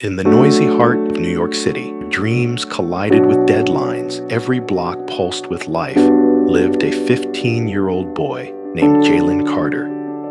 In the noisy heart of New York City, dreams collided with deadlines, every block pulsed with life, lived a 15-year-old boy named Jalen Carter.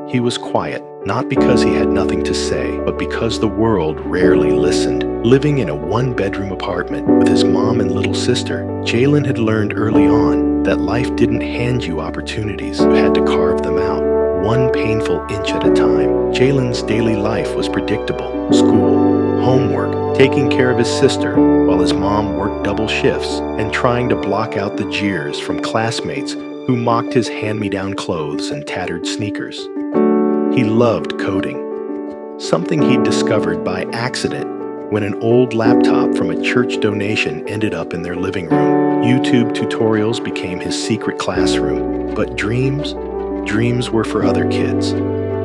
He was quiet, not because he had nothing to say, but because the world rarely listened. Living in a one-bedroom apartment with his mom and little sister, Jalen had learned early on that life didn't hand you opportunities. You had to carve them out, one painful inch at a time. Jalen's daily life was predictable. School, homework, taking care of his sister, while his mom worked double shifts and trying to block out the jeers from classmates who mocked his hand-me-down clothes and tattered sneakers. He loved coding, something he'd discovered by accident when an old laptop from a church donation ended up in their living room. YouTube tutorials became his secret classroom, but dreams were for other kids.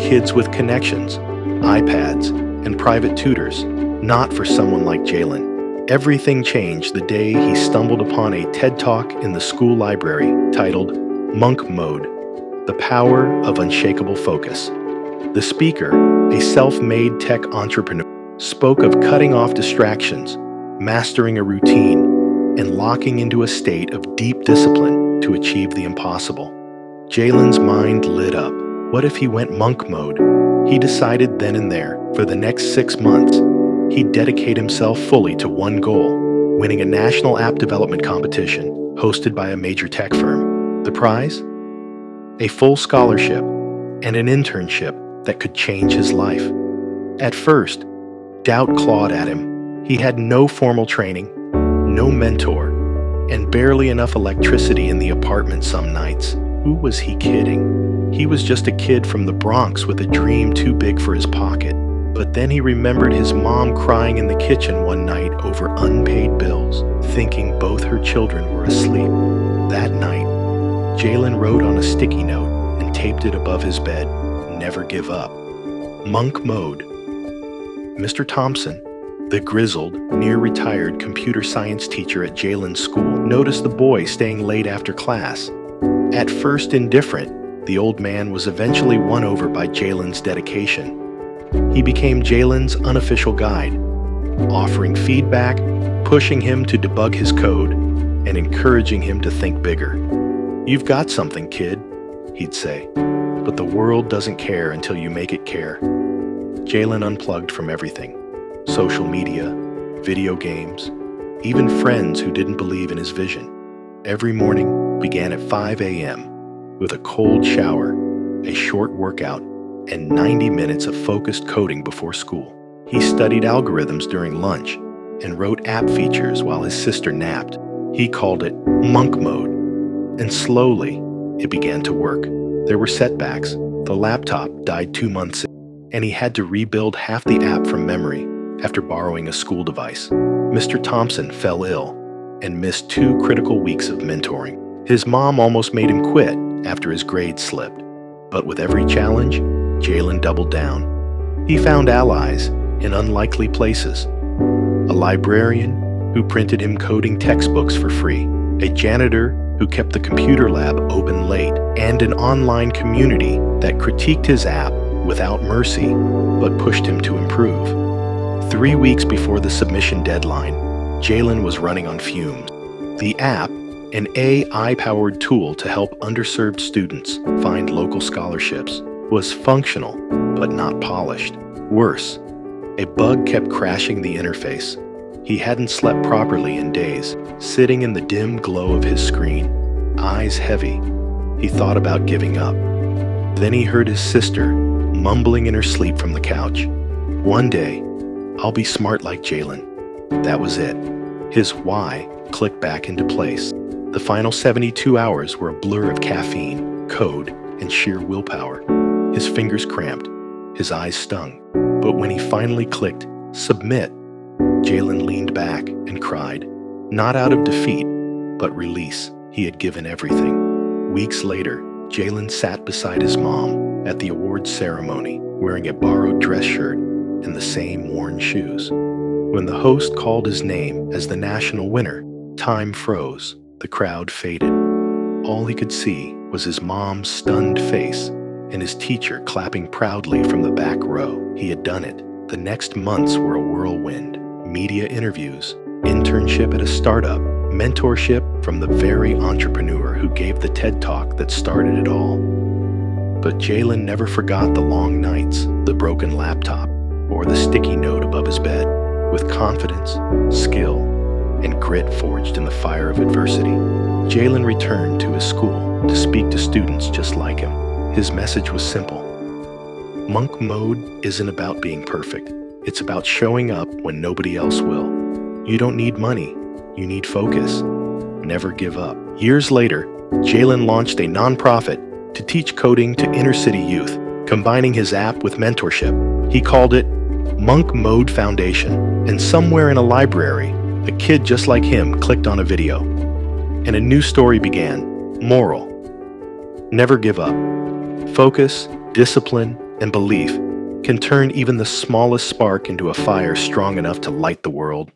Kids with connections, iPads, and private tutors, not for someone like Jalen. Everything changed the day he stumbled upon a TED Talk in the school library titled Monk Mode: The Power of Unshakable Focus. The speaker, a self-made tech entrepreneur, spoke of cutting off distractions, mastering a routine, and locking into a state of deep discipline to achieve the impossible. Jalen's mind lit up. What if he went monk mode? He decided then and there, for the next 6 months, he'd dedicate himself fully to one goal: winning a national app development competition hosted by a major tech firm. The prize? A full scholarship and an internship that could change his life. At first, doubt clawed at him. He had no formal training, no mentor, and barely enough electricity in the apartment some nights. Who was he kidding? He was just a kid from the Bronx with a dream too big for his pocket. But then he remembered his mom crying in the kitchen one night over unpaid bills, thinking both her children were asleep. That night, Jalen wrote on a sticky note and taped it above his bed, "Never give up." Monk mode. Mr. Thompson, the grizzled, near-retired computer science teacher at Jalen's school, noticed the boy staying late after class. At first indifferent, the old man was eventually won over by Jalen's dedication. He became Jalen's unofficial guide, offering feedback, pushing him to debug his code, and encouraging him to think bigger. "You've got something, kid," he'd say, "but the world doesn't care until you make it care." Jalen unplugged from everything: social media, video games, even friends who didn't believe in his vision. Every morning began at 5 a.m. with a cold shower, a short workout, and 90 minutes of focused coding before school. He studied algorithms during lunch and wrote app features while his sister napped. He called it monk mode, and slowly it began to work. There were setbacks. The laptop died 2 months in, and he had to rebuild half the app from memory after borrowing a school device. Mr. Thompson fell ill and missed 2 critical weeks of mentoring. His mom almost made him quit after his grades slipped. But with every challenge, Jalen doubled down. He found allies in unlikely places: a librarian who printed him coding textbooks for free, a janitor who kept the computer lab open late, and an online community that critiqued his app without mercy but pushed him to improve. 3 weeks before the submission deadline, Jalen was running on fumes. The app, an AI-powered tool to help underserved students find local scholarships, was functional but not polished. Worse, a bug kept crashing the interface. He hadn't slept properly in days, sitting in the dim glow of his screen, eyes heavy. He thought about giving up. Then he heard his sister mumbling in her sleep from the couch, "One day, I'll be smart like Jalen." That was it. His why clicked back into place. The final 72 hours were a blur of caffeine, code, and sheer willpower. His fingers cramped, his eyes stung. But when he finally clicked submit, Jalen leaned back and cried, not out of defeat, but release. He had given everything. Weeks later, Jalen sat beside his mom at the awards ceremony, wearing a borrowed dress shirt and the same worn shoes. When the host called his name as the national winner, time froze. The crowd faded. All he could see was his mom's stunned face and his teacher clapping proudly from the back row. He had done it. The next months were a whirlwind. Media interviews, internship at a startup, mentorship from the very entrepreneur who gave the TED Talk that started it all. But Jalen never forgot the long nights, the broken laptop, or the sticky note above his bed. With confidence, skill, and grit forged in the fire of adversity, Jalen returned to his school to speak to students just like him. His message was simple. Monk mode isn't about being perfect. It's about showing up when nobody else will. You don't need money. You need focus. Never give up. Years later, Jalen launched a nonprofit to teach coding to inner-city youth, combining his app with mentorship. He called it Monk Mode Foundation, and somewhere in a library, a kid just like him clicked on a video, and a new story began. Moral: never give up. Focus, discipline, and belief can turn even the smallest spark into a fire strong enough to light the world.